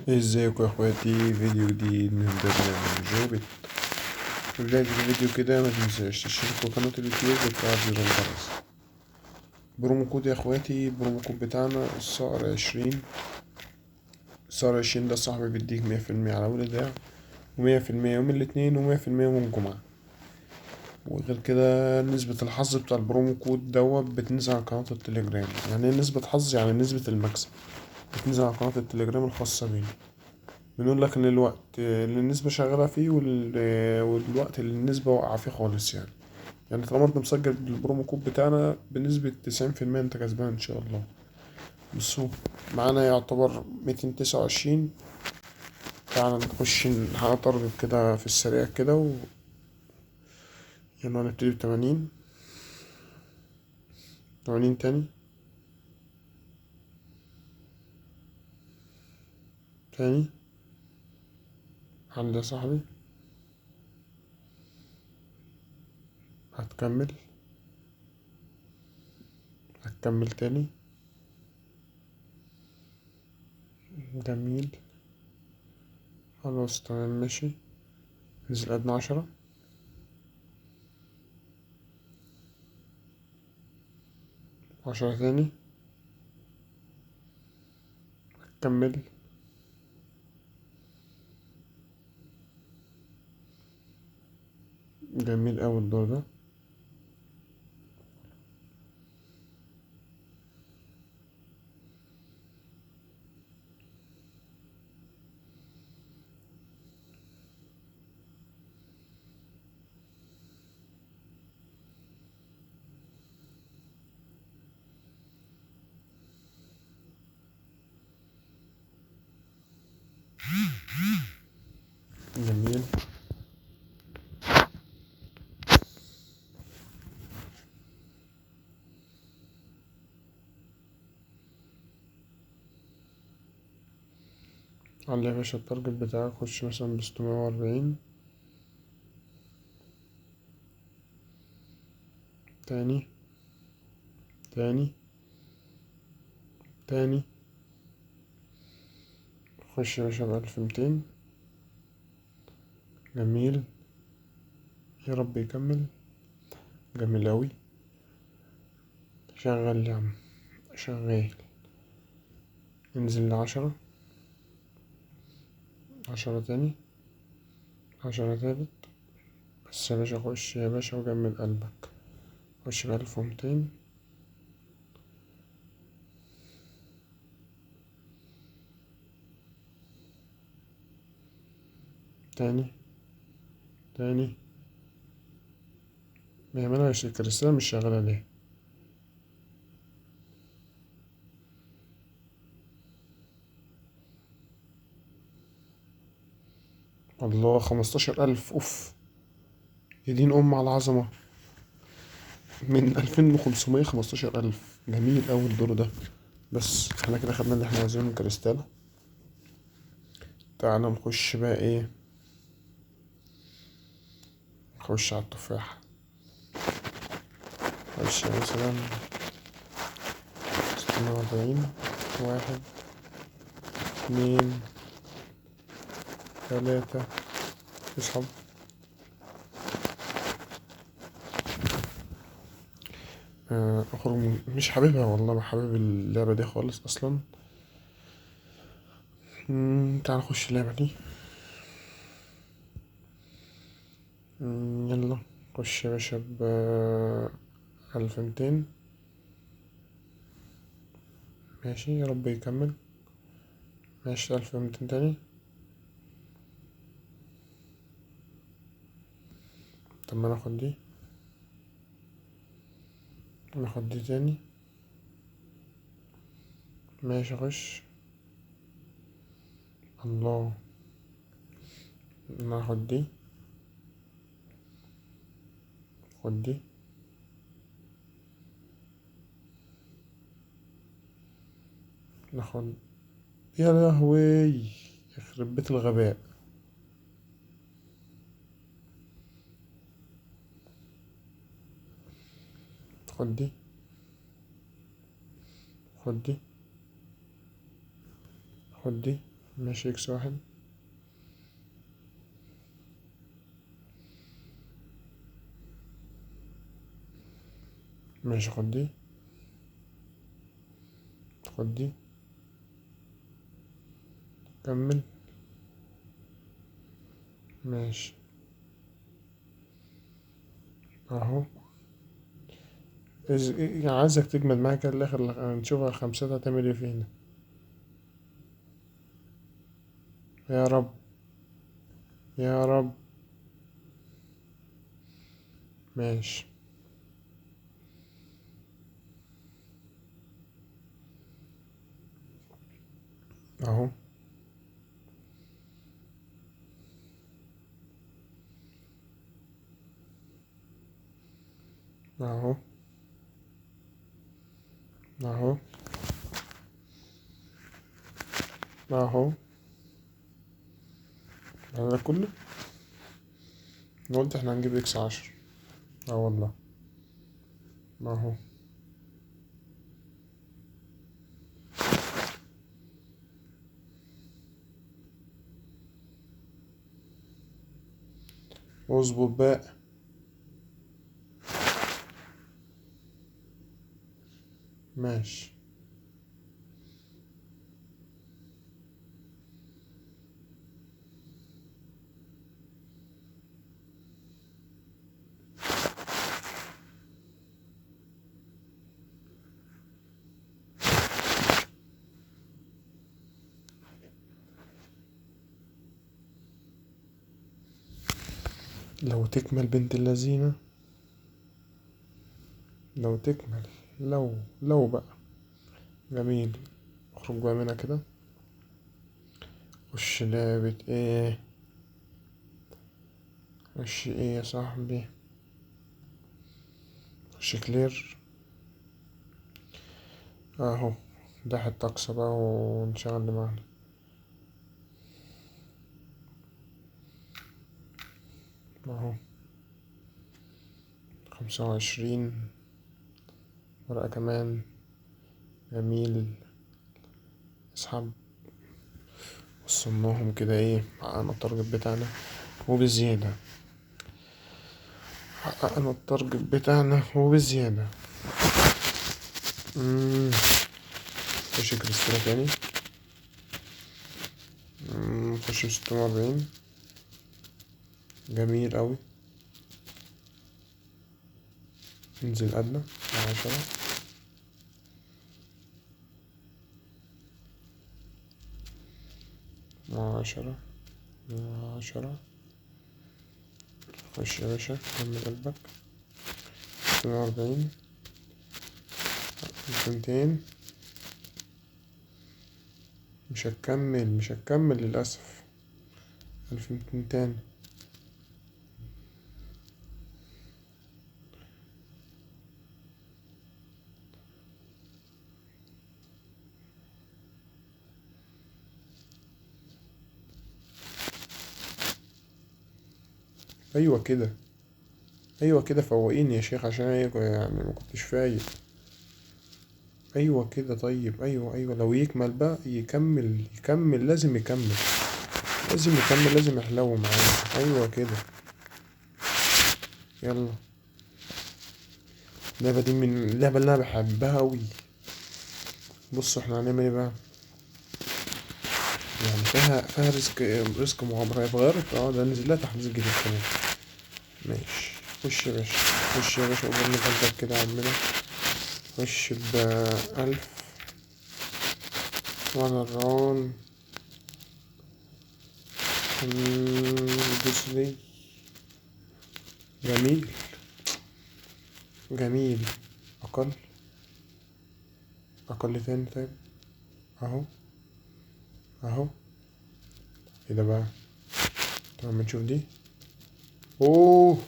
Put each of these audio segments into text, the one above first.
ازيكم يا اخواتي؟ فيديو جديد من برنامج جوبي. في بداية الفيديو كده ما تنساش تشتركوا قناة اليوتيوب وتفعل زر الجرس. برومو كود يا اخواتي، برومو كود بتاعنا الصقر 20. الصقر 20 ده صاحبي بيديك 100% على أول إيداع، و100% يوم الاثنين، و100% يوم الجمعة. وغير كده نسبة الحظ بتاع البرومو كود دوت بتنزل على قناة التليجرام. يعني ايه نسبة حظ؟ يعني نسبة المكسب بتنزل على قناة التليجرام الخاصة بينا. بنقول لك ان الوقت اللي النسبة شغالة فيه والوقت اللي النسبة واقعة فيه خالص يعني طالما انت مسجل بالبرومو كود بتاعنا بنسبة 90% انت كسبان ان شاء الله. بس هو معانا يعتبر 229. تعالى نخش نحقق تارجت كده في السريع كده يلا نبتدي ب80. 80 تاني. تاني. عندي يا صاحبي. هتكمل. هتكمل تاني. جميل. خلاص تمام ماشي. نزل قدنا 10. 10 تاني. كمل. جميل أوي الدور ده. جميل. على يا باشا التارجت بتاعك، خش مثلا ب640. تاني. تاني. تاني. خش يا باشا ب1200. جميل. يا رب يكمل. جميل أوي. شغال يا عم. شغال. انزل ل10. 10 تاني. 10 تالت. بس يا باشا خش يا باشا وجمد قلبك. خش ب1200. تاني. تاني. بيعملها الكريستالة مش شغالة ليه؟ الله، 15,000. اوف. يدين على العظمة. من 2500 15,000. جميل أوي الدور ده. بس احنا كده خدنا اللي احنا عايزينه من كريستالة. تعالى نخش بقى ايه. نخش على التفاح. خش مثلا 640. 1 2 3. اسحب. اخرج مش حاببها والله، ما حابب اللعبة دي خالص اصلا. تعال نخش اللعبة دي. يلا. خش يا باشا ب1200. ماشي يا رب يكمل. ماشي 1200 تاني. طب ما ناخد دي. ناخد دي تاني. ماشي خش. الله. ناخد دي. خد دي. ناخد. يا لهوي. يخرب بيت الغباء. خد دي. خد دي. خد دي. ماشي اكس واحد. ماشي خد دي، خد دي، كمل. ماشي اهو. يعني عايزك تجمد معايا كده الاخر، نشوف الخمسات هتعمل ايه فينا. يا رب، يا رب. ماشي اهو، اهو، اهو، اهو. ده كله. أنا قلت احنا هنجيب اكس 10. اه والله. اهو. اظبط بقى. ماشي. لو تكمل بنت اللذينة، لو تكمل. لو بقى. جميل. اخرج بقى منها كده. خش لعبة ايه؟ خش ايه يا صاحبي؟ خش كلير. اهو. ده حتة اقصى بقى ونشغل دماغنا. اهو. 25 ورقة كمان. جميل. اسحب. وصلناهم كده ايه، حققنا التارجت بتاعنا وبزيادة. حققنا التارجت بتاعنا وبزيادة. خش كريستالة تاني. خش 640. جميل أوي. انزل أدنى. 10. 10. 10. خش يا باشا، كمل قلبك. 640. 200. مش هتكمل للأسف. 1200 تاني. أيوة كده، أيوة كده، فوقيني يا شيخ عشان يعني ما كنتش فايق. أيوة كده، طيب أيوة لو يكمل بقى، يكمل لازم يكمل. لازم يكمل، لازم يحلو معايا. أيوة كده. يلا. اللعبة دي من اللعبة اللي أنا بحبها أوي. بصوا احنا هنعمل ايه بقى. يعني فيها ريسك مغامرة اتغيرت. ده نزل لها تحديث جديد كمان. ماشي. خش يا باشا، خش يا باشا، قبل قلبك كده يا عمنا. خش ب1000. وانا الران. دوس لي. جميل. جميل. أقل. أقل تاني طيب. أهو. أهو. ايه ده بقى؟ طب ما نشوف دي. اوه.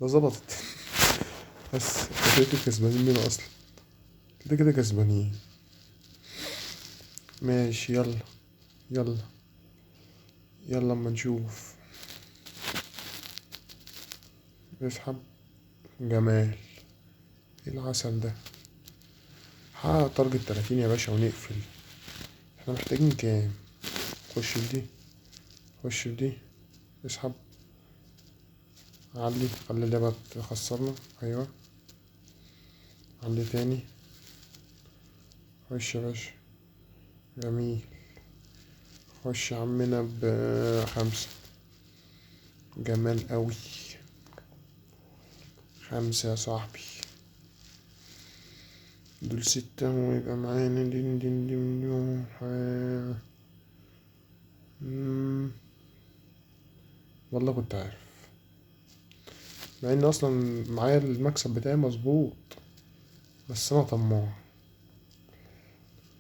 ده ظبطت. بس كده كسبانين منه اصلا. كده كسبانين. ماشي يلا. يلا. يلا اما نشوف. اسحب. جمال. ايه العسل ده. حقق تارجت 30 يا باشا ونقفل. احنا محتاجين كام؟ خش في دي، خش في دي، اسحب، علي، خلي اللعبة تخسرنا. ايوه، علي تاني، خش يا باشا، جميل. خش يا عمنا ب5، جمال قوي، 5 يا صاحبي. دول 6 ويبقى معانا دين مليون. والله كنت عارف، مع ان اصلا معايا المكسب بتاعي مظبوط، بس انا طماع.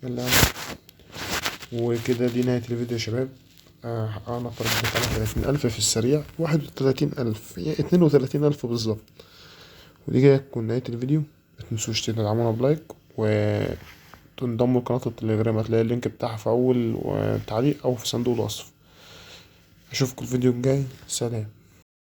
يلا يا عم، وكده دي نهاية الفيديو يا شباب. انا تربيت على 30,000 في السريع، 31,000، يعني 32,000 بالظبط. ودي كده تكون نهاية الفيديو. متنسوش تدعمونا بلايك وتنضموا لقناة التليجرام، هتلاقي اللينك بتاعها في أول تعليق أو في صندوق الوصف. أشوفكم الفيديو الجاي، سلام.